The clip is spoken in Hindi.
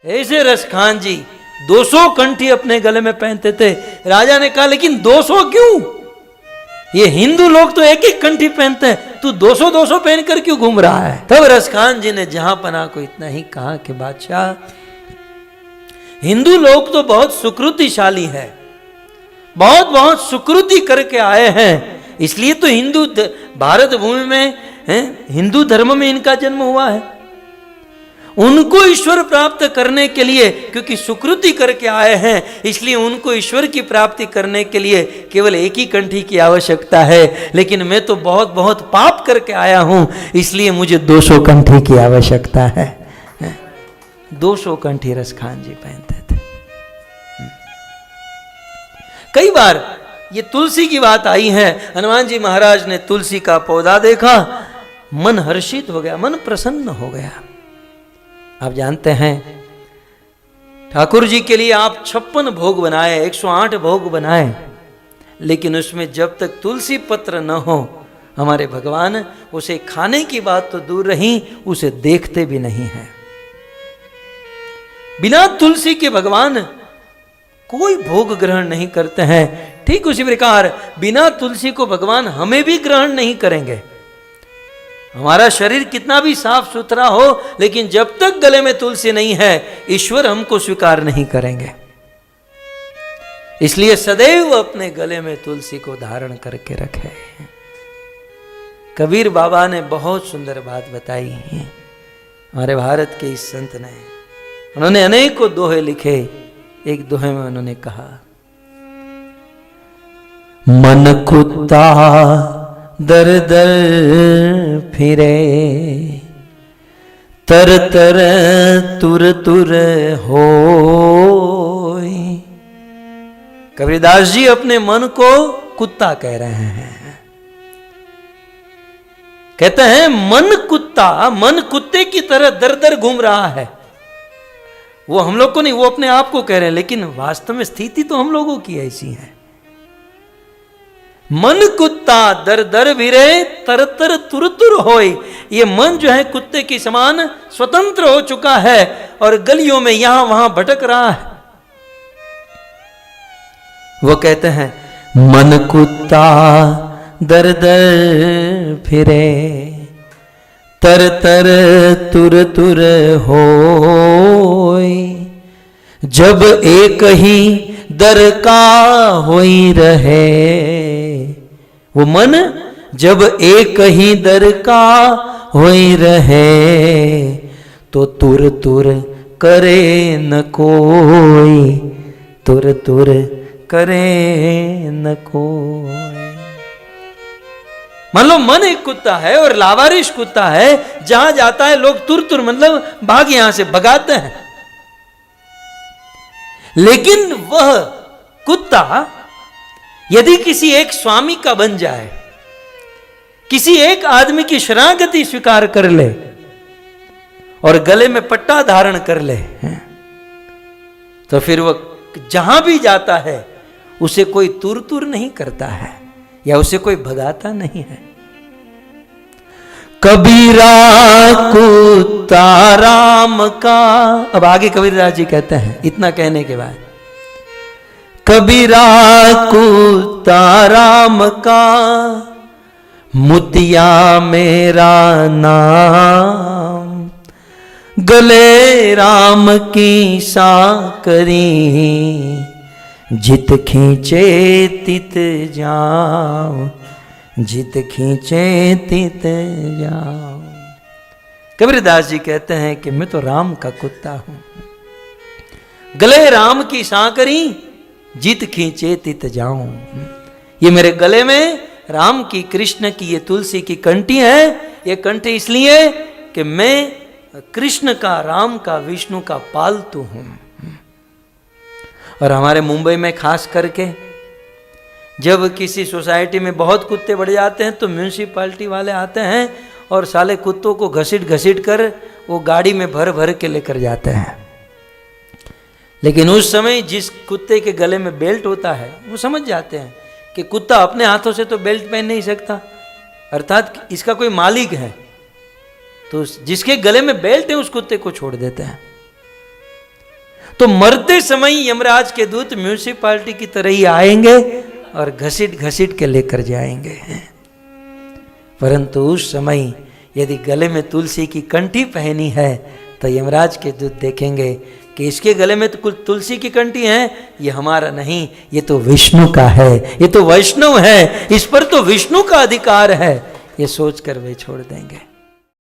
ऐसे रसखान जी 200 कंठी अपने गले में पहनते थे। राजा ने कहा लेकिन 200 क्यों? ये हिंदू लोग तो एक एक कंठी पहनते हैं, तू 200 पहनकर क्यों घूम रहा है? तब रसखान जी ने जहां पना को इतना ही कहा कि बादशाह, हिंदू लोग तो बहुत सुकृतिशाली है, बहुत सुकृति करके आए हैं, इसलिए तो हिंदू भारत भूमि में हिंदू धर्म में इनका जन्म हुआ है। उनको ईश्वर प्राप्त करने के लिए, क्योंकि सुकृति करके आए हैं, इसलिए उनको ईश्वर की प्राप्ति करने के लिए केवल एक ही कंठी की आवश्यकता है। लेकिन मैं तो बहुत पाप करके आया हूं, इसलिए मुझे 200 कंठी की आवश्यकता है। 200 कंठी रसखान जी पहनते थे। कई बार ये तुलसी की बात आई है। हनुमान जी महाराज ने तुलसी का पौधा देखा, मन हर्षित हो गया, मन प्रसन्न हो गया। आप जानते हैं ठाकुर जी के लिए आप 56 भोग बनाए, 108 भोग बनाए, लेकिन उसमें जब तक तुलसी पत्र न हो हमारे भगवान उसे खाने की बात तो दूर रही, उसे देखते भी नहीं हैं। बिना तुलसी के भगवान कोई भोग ग्रहण नहीं करते हैं। ठीक उसी प्रकार बिना तुलसी को भगवान हमें भी ग्रहण नहीं करेंगे। हमारा शरीर कितना भी साफ सुथरा हो, लेकिन जब तक गले में तुलसी नहीं है, ईश्वर हमको स्वीकार नहीं करेंगे। इसलिए सदैव अपने गले में तुलसी को धारण करके रखे। कबीर बाबा ने बहुत सुंदर बात बताई है हमारे भारत के इस संत ने। उन्होंने अनेकों दोहे लिखे। एक दोहे में उन्होंने कहा, मन कुत्ता दर दर फिरे, तर तर तुर तुर होय। कबीरदास जी अपने मन को कुत्ता कह रहे हैं। कहते हैं मन कुत्ते की तरह दर दर घूम रहा है। वो हम लोग को नहीं, वो अपने आप को कह रहे हैं, लेकिन वास्तव में स्थिति तो हम लोगों की ऐसी है। मन कुत्ता दर दर भिरे, तर तर तुर तुर होय। ये मन जो है कुत्ते के समान स्वतंत्र हो चुका है और गलियों में यहां वहां भटक रहा है। वो कहते हैं मन कुत्ता दर दर फिरे, तर तर तुर तुर होय। जब एक ही दर का होई रहे, वो मन जब एक ही दर का होई रहे, तो तुर तुर करे न कोई, तुर तुर करे न कोई। मान लो मन एक कुत्ता है और लावारिश कुत्ता है, जहां जाता है लोग तुर तुर मतलब भाग यहां से भगाते हैं। लेकिन वह कुत्ता यदि किसी एक स्वामी का बन जाए, किसी एक आदमी की शरणागति स्वीकार कर ले और गले में पट्टा धारण कर ले, तो फिर वह जहां भी जाता है उसे कोई तुर तुर नहीं करता है या उसे कोई भगाता नहीं है। कबीरा कुत्ता राम का। अब आगे कबीरदास जी कहते हैं, इतना कहने के बाद, कबीरा कुत्ता राम का, मुतिया मेरा नाम, गले राम की साकरी, जित खींचे तित जाओ, जित खींचे तित जाओ। कबीरदास जी कहते हैं कि मैं तो राम का कुत्ता हूं, गले राम की सांकरी, जित खींचे तित जाऊं। ये मेरे गले में राम की, कृष्ण की ये तुलसी की कंठी है। ये कंठी इसलिए कि मैं कृष्ण का, राम का, विष्णु का पालतू हूं। और हमारे मुंबई में खास करके जब किसी सोसाइटी में बहुत कुत्ते बढ़ जाते हैं तो म्यूनिसिपैलिटी वाले आते हैं और साले कुत्तों को घसीट कर वो गाड़ी में भर भर के लेकर जाते हैं। लेकिन उस समय जिस कुत्ते के गले में बेल्ट होता है वो समझ जाते हैं कि कुत्ता अपने हाथों से तो बेल्ट पहन नहीं सकता, अर्थात इसका कोई मालिक है, तो जिसके गले में बेल्ट है उस कुत्ते को छोड़ देते हैं। तो मरते समय यमराज के दूत म्यूनिसिपालिटी की तरह ही आएंगे और घसीट घसीट के लेकर जाएंगे। परंतु उस समय यदि गले में तुलसी की कंठी पहनी है तो यमराज के दूत देखेंगे कि इसके गले में तो कुछ तुलसी की कंठी है, ये हमारा नहीं, ये तो विष्णु का है, ये तो वैष्णव है, इस पर तो विष्णु का अधिकार है, ये सोचकर वे छोड़ देंगे।